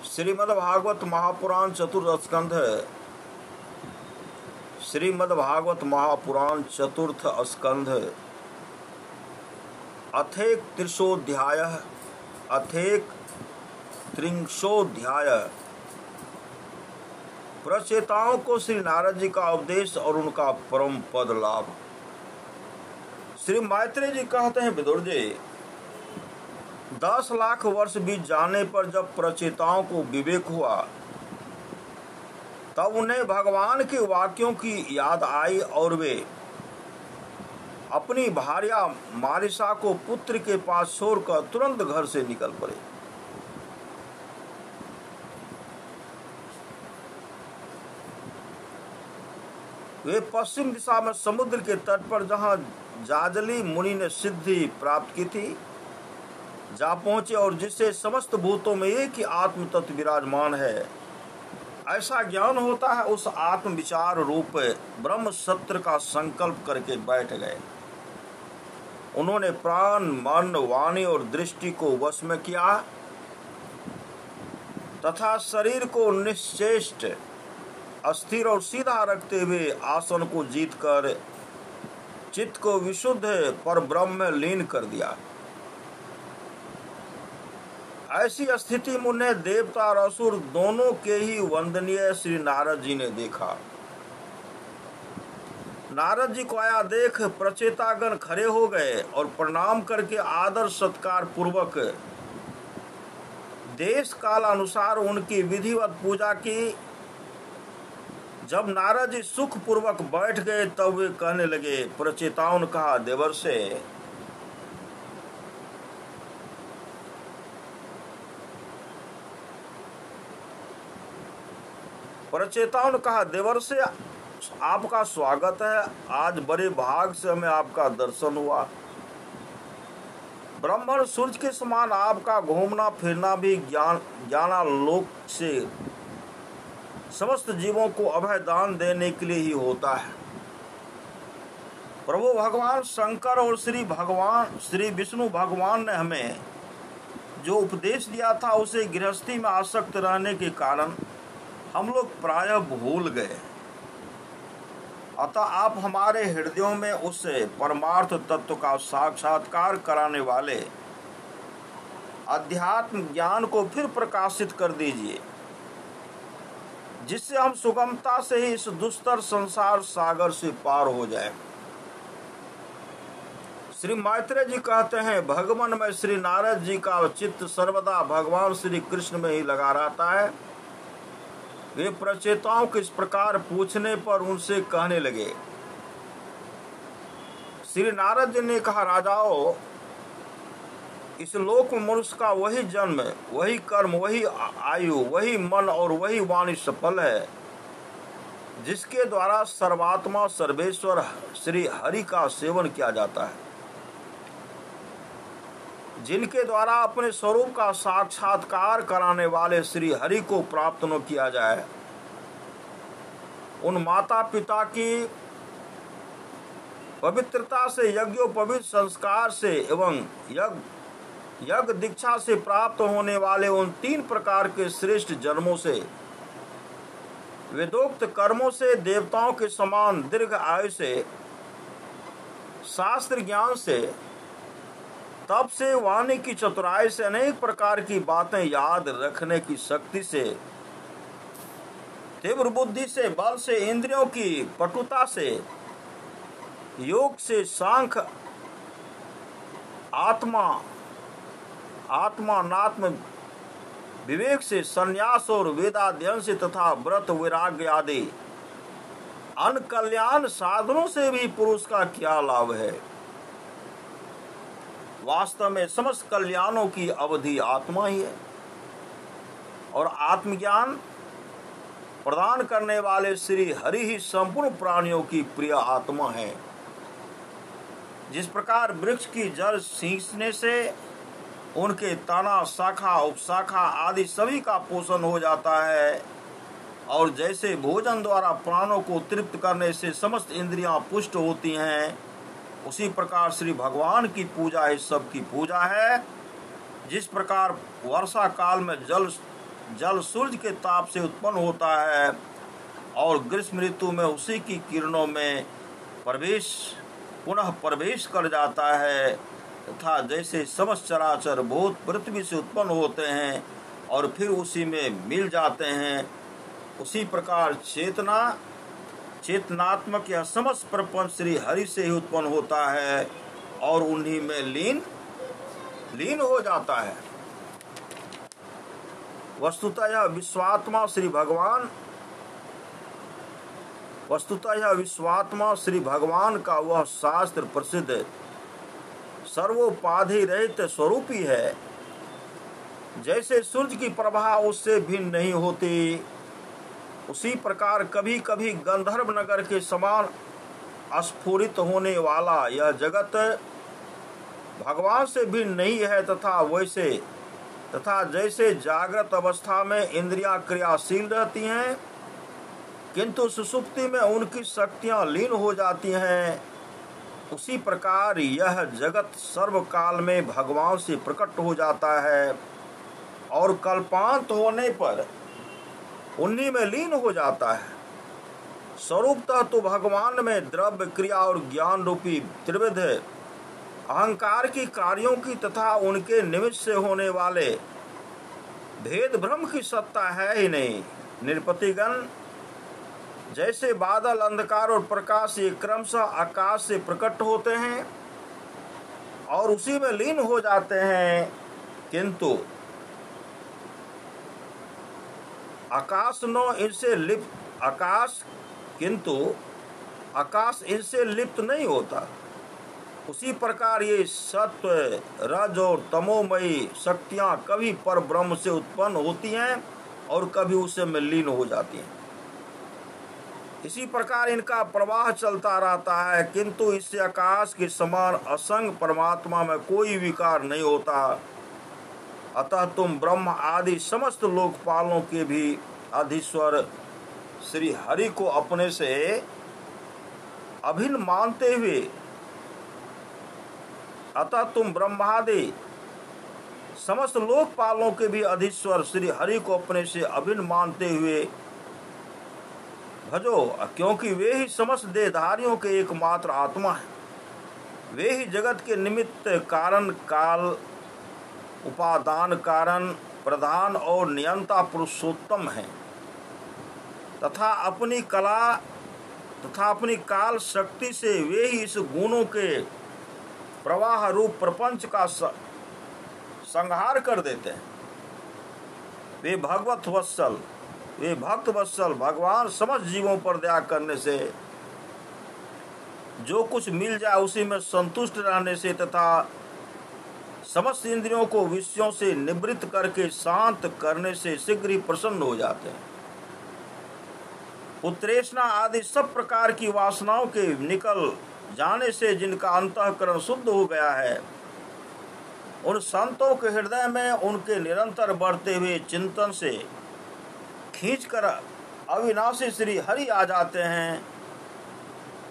श्रीमद्भागवत महापुराण चतुर्थ श्रीमद्भागवत महापुराण चतुर्थ स्कंध अथेक त्रिंशोध्याय प्रचेताओं को श्री नारद जी का उपदेश और उनका परम पद लाभ। श्री मैत्रेय जी कहते हैं, विदुर जी, 10 लाख वर्ष बीत जाने पर जब प्रचेताओं को विवेक हुआ तब उन्हें भगवान के वाक्यों की याद आई और वे अपनी भार्या मारिसा को पुत्र के पास छोड़कर तुरंत घर से निकल पड़े। वे पश्चिम दिशा में समुद्र के तट पर, जहां जाजली मुनि ने सिद्धि प्राप्त की थी, जा पहुंचे और जिससे समस्त भूतों में एक ही आत्म तत्व विराजमान है, ऐसा ज्ञान होता है, उस आत्म विचार रूप ब्रह्म सत्र का संकल्प करके बैठ गए। उन्होंने प्राण, मन, वाणी और दृष्टि को वश में किया तथा शरीर को निश्चेष्ट, अस्थिर और सीधा रखते हुए आसन को जीतकर चित्त को विशुद्ध पर ब्रह्म में लीन कर दिया। ऐसी स्थिति में उन्हें देवता और असुर दोनों के ही वंदनीय श्री नारद जी ने देखा। नारद जी को आया देख प्रचेतागण खड़े हो गए और प्रणाम करके आदर सत्कार पूर्वक देश काल अनुसार उनकी विधिवत पूजा की। जब नारद जी सुख पूर्वक बैठ गए तब वे कहने लगे। प्रचेताओं ने कहा, देवर्षे, देवर्षे, आपका स्वागत है। आज बड़े भाग से हमें आपका दर्शन हुआ। ब्रह्मण सूर्य के समान आपका घूमना फिरना भी ज्ञानालोक से समस्त जीवों को अभय दान देने के लिए ही होता है। प्रभु भगवान शंकर और श्री विष्णु भगवान ने हमें जो उपदेश दिया था उसे गृहस्थी में आसक्त रहने के कारण हम लोग प्रायः भूल गए। अतः आप हमारे हृदयों में उस परमार्थ तत्व का साक्षात्कार कराने वाले अध्यात्म ज्ञान को फिर प्रकाशित कर दीजिए, जिससे हम सुगमता से ही इस दुस्तर संसार सागर से पार हो जाएं। श्री मैत्रेय जी कहते हैं, भगवान में श्री नारद जी का चित्त सर्वदा भगवान श्री कृष्ण में ही लगा रहता है। वे प्रचेताओं के इस प्रकार पूछने पर उनसे कहने लगे। श्री नारद जी ने कहा, राजाओं, इस लोक में मनुष्य का वही जन्म, वही कर्म, वही आयु, वही मन और वही वाणी सफल है जिसके द्वारा सर्वात्मा सर्वेश्वर श्री हरि का सेवन किया जाता है। जिनके द्वारा अपने स्वरूप का साक्षात्कार कराने वाले श्री हरि को प्राप्त न किया जाए, उन माता पिता की पवित्रता से, यज्ञोपवीत संस्कार से एवं यज्ञ दीक्षा से प्राप्त होने वाले उन 3 प्रकार के श्रेष्ठ जन्मों से, वेदोक्त कर्मों से, देवताओं के समान दीर्घ आयु से, शास्त्र ज्ञान से, तप से, वाणी की चतुराई से, अनेक प्रकार की बातें याद रखने की शक्ति से, तीव्र बुद्धि से, बल से, इंद्रियों की पटुता से, योग से, सांख्य, आत्मानात्म विवेक से, संन्यास और वेदाध्ययन से तथा व्रत वैराग्य आदि अन्य कल्याण साधनों से भी पुरुष का क्या लाभ है। वास्तव में समस्त कल्याणों की अवधि आत्मा ही है और आत्मज्ञान प्रदान करने वाले श्री हरि ही संपूर्ण प्राणियों की प्रिय आत्मा है। जिस प्रकार वृक्ष की जड़ सींचने से उनके तना, शाखा, उपशाखा आदि सभी का पोषण हो जाता है, और जैसे भोजन द्वारा प्राणों को तृप्त करने से समस्त इंद्रियां पुष्ट होती हैं, उसी प्रकार श्री भगवान की पूजा इस सब की पूजा है। जिस प्रकार वर्षा काल में जल जल सूर्य के ताप से उत्पन्न होता है और ग्रीष्म ऋतु में उसी की किरणों में पुनः प्रवेश कर जाता है, तथा जैसे समस्त चराचर भूत पृथ्वी से उत्पन्न होते हैं और फिर उसी में मिल जाते हैं, उसी प्रकार चेतनात्मक यह समस्त प्रपंच श्री हरि से ही उत्पन्न होता है और उन्हीं में लीन हो जाता है। वस्तुतः यह विश्वात्मा श्री भगवान का वह शास्त्र प्रसिद्ध सर्वोपाधि रहित स्वरूप ही है। जैसे सूर्य की प्रभा उससे भिन्न नहीं होती, उसी प्रकार कभी कभी गंधर्व नगर के समान स्फुरित होने वाला यह जगत भगवान से भिन्न नहीं है, तथा जैसे जागृत अवस्था में इंद्रियां क्रियाशील रहती हैं किंतु सुषुप्ति में उनकी शक्तियां लीन हो जाती हैं, उसी प्रकार यह जगत सर्वकाल में भगवान से प्रकट हो जाता है और कल्पांत होने पर उन्हीं में लीन हो जाता है। स्वरूपतः तो भगवान में द्रव्य क्रिया और ज्ञान रूपी त्रिविध अहंकार की कार्यों की तथा उनके निमित्त से होने वाले भेद भ्रम की सत्ता है ही नहीं। निरपतिगण, जैसे बादल अंधकार और प्रकाश ये क्रमशः आकाश से प्रकट होते हैं और उसी में लीन हो जाते हैं, किंतु आकाश इनसे लिप्त नहीं होता, उसी प्रकार ये सत्व रज और तमोमयी शक्तियां कभी पर ब्रह्म से उत्पन्न होती हैं और कभी उसे में लीन हो जाती हैं। इसी प्रकार इनका प्रवाह चलता रहता है, किंतु इससे आकाश के समान असंग परमात्मा में कोई विकार नहीं होता। अतः तुम ब्रह्म आदि समस्त लोकपालों के भी अधीश्वर श्री हरि को अपने से अभिन्न मानते हुए ब्रह्मादि समस्त लोकपालों के भी अधीश्वर श्री हरि को अपने से अभिन्न मानते हुए भजो, क्योंकि वे ही समस्त देहधारियों के एकमात्र आत्मा है। वे ही जगत के निमित्त कारण काल उपादान कारण प्रधान और नियंता पुरुषोत्तम हैं, तथा अपनी काल शक्ति से वे ही इस गुणों के प्रवाह रूप प्रपंच का संहार कर देते हैं। वे भक्त वत्सल भगवान समस्त जीवों पर दया करने से, जो कुछ मिल जाए उसी में संतुष्ट रहने से तथा समस्त इंद्रियों को विषयों से निवृत्त करके शांत करने से शीघ्र ही प्रसन्न हो जाते हैं। पुत्रेष्णा आदि सब प्रकार की वासनाओं के निकल जाने से जिनका अंतःकरण शुद्ध हो गया है, उन संतों के हृदय में उनके निरंतर बढ़ते हुए चिंतन से खींचकर अविनाशी श्री हरि आ जाते हैं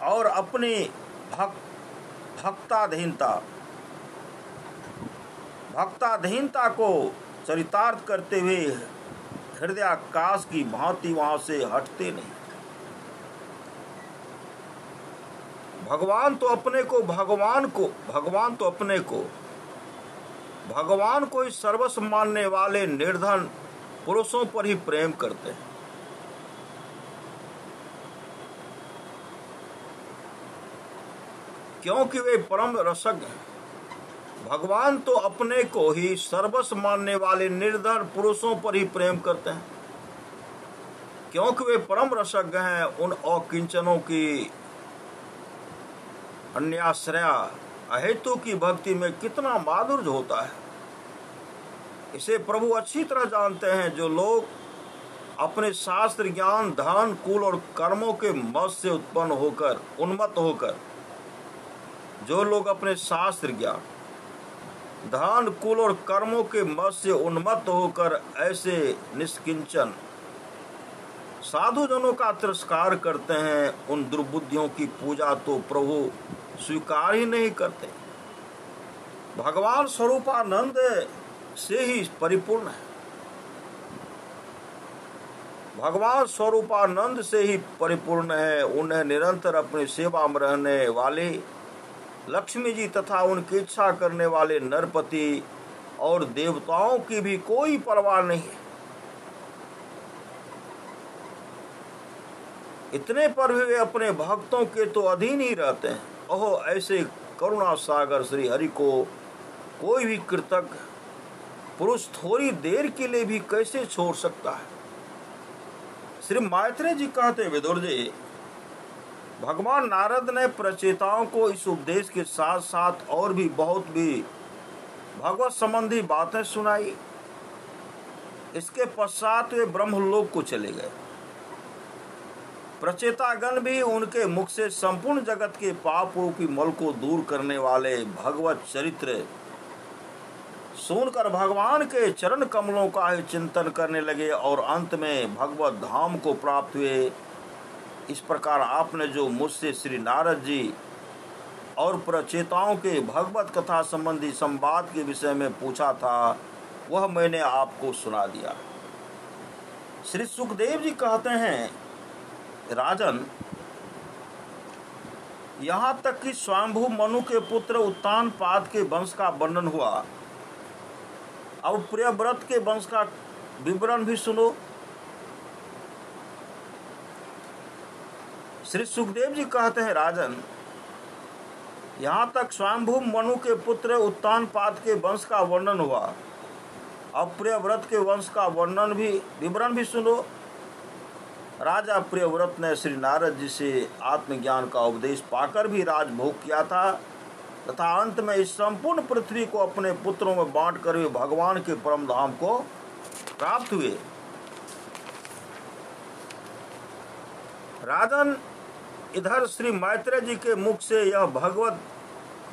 और अपनी भक्ताधीनता को चरितार्थ करते हुए हृदयाकाश की भांति वहां से हटते नहीं। भगवान को ही सर्वस्व मानने वाले निर्धन पुरुषों पर ही प्रेम करते हैं, क्योंकि वे परम रसज्ञ हैं। भगवान तो अपने को ही सर्वस्व मानने वाले निर्धन पुरुषों पर ही प्रेम करते हैं, क्योंकि वे परम रसज्ञ हैं। उन अकिंचनों की अन्याश्रया अहेतु की भक्ति में कितना माधुर्य होता है, इसे प्रभु अच्छी तरह जानते हैं। जो लोग अपने शास्त्र ज्ञान धन कुल और कर्मों के मद से उन्मत्त होकर जो लोग अपने शास्त्र ज्ञान धन कुल और कर्मों के मद से उन्मत्त होकर ऐसे निष्किंचन साधु जनों का तिरस्कार करते हैं, उन दुर्बुद्धियों की पूजा तो प्रभु स्वीकार ही नहीं करते। भगवान स्वरूपानंद से ही परिपूर्ण है। भगवान स्वरूपानंद से ही परिपूर्ण है। उन्हें निरंतर अपनी सेवा में रहने वाले लक्ष्मी जी तथा उनकी इच्छा करने वाले नरपति और देवताओं की भी कोई परवाह नहीं है। इतने पर भी वे अपने भक्तों के तो अधीन ही रहते हैं। ओहो, ऐसे करुणा सागर श्री हरि को कोई भी कृतज्ञ पुरुष थोड़ी देर के लिए भी कैसे छोड़ सकता है। श्री मैत्रेय जी कहते, विदुर जी, भगवान नारद ने प्रचेताओं को इस उपदेश के साथ साथ और भी बहुत भी भगवत संबंधी बातें सुनाई। इसके पश्चात वे ब्रह्मलोक को चले गए। प्रचेतागण भी उनके मुख से संपूर्ण जगत के पाप रूपी मल को दूर करने वाले भगवत चरित्र सुनकर भगवान के चरण कमलों का ही चिंतन करने लगे और अंत में भगवत धाम को प्राप्त हुए। इस प्रकार आपने जो मुझसे श्री नारद जी और प्रचेताओं के भगवत कथा संबंधी संवाद के विषय में पूछा था, वह मैंने आपको सुना दिया। श्री सुखदेव जी कहते हैं, राजन, यहाँ तक कि स्वयंभू मनु के पुत्र उत्तानपाद के वंश का वर्णन हुआ। अब प्रियव्रत के वंश का विवरण भी सुनो। श्री सुखदेव जी कहते हैं, राजन, यहाँ तक स्वयंभू मनु के पुत्र उत्तानपाद के वंश का वर्णन हुआ। अब प्रियव्रत के वंश का विवरण भी सुनो। राजा प्रियव्रत ने श्री नारद जी से आत्मज्ञान का उपदेश पाकर भी राजभोग किया था तथा अंत में इस संपूर्ण पृथ्वी को अपने पुत्रों में बांट कर वे भगवान के परम धाम को प्राप्त हुए। राजन, इधर श्री मैत्रेय जी के मुख से यह भगवत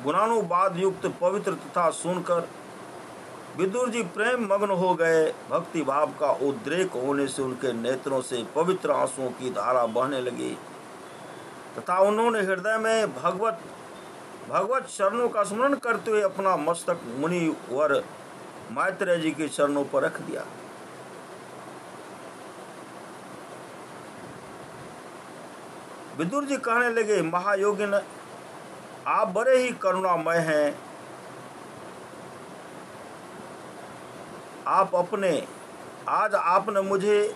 गुणानुवाद युक्त पवित्र तथा सुनकर विदुर जी प्रेम मग्न हो गए। भक्ति भाव का उद्रेक होने से उनके नेत्रों से पवित्र आंसुओं की धारा बहने लगी तथा उन्होंने हृदय में भगवत चरणों का स्मरण करते हुए अपना मस्तक मुनिवर मैत्रेय जी के चरणों पर रख दिया। विदुर जी कहने लगे, महायोगिन, आप बड़े ही करुणामय हैं। आज आपने मुझे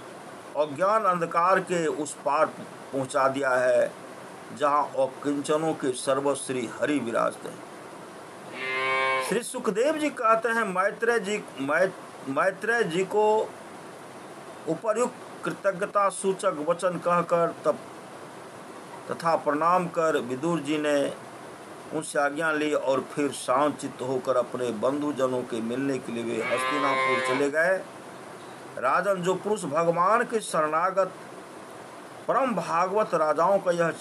अज्ञान अंधकार के उस पार पहुंचा दिया है जहां अकिंचनों के सर्वश्री हरि विराजते हैं। श्री सुखदेव जी कहते हैं, मैत्रेय जी को उपर्युक्त कृतज्ञता सूचक वचन कहकर तथा प्रणाम कर विदुर जी ने उनसे आज्ञा ली और फिर शांत चित्त होकर अपने बंधुजनों के मिलने के लिए वे हस्तिनापुर चले गए। राजन, जो पुरुष भगवान के शरणागत परम भागवत राजाओं का यह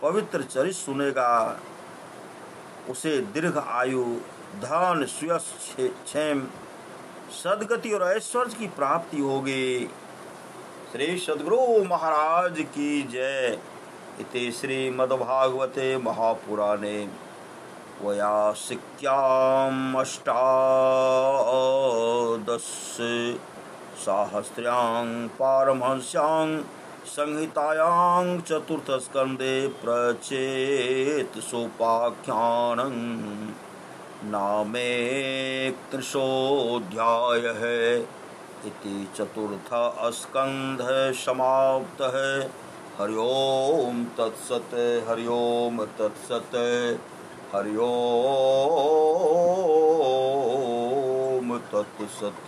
पवित्र चरित्र सुनेगा, उसे दीर्घ आयु, धन, सुयश, क्षेम, सद्गति और ऐश्वर्य की प्राप्ति होगी। श्री सद्गुरु महाराज की जय। इति श्रीमद्भागवते महापुराणे वयासिक्याम् अष्टादश साहस्र्यां पारमहंस्यां संहितायां चतुर्थस्कन्धे प्रचेतसोपाख्यानं नामेत्रिंशोऽध्यायः। इति चतुर्थ स्कन्धः समाप्तः। हरि ओम तत्सत। हरि ओम तत्सत। हरि ओम तत्सत।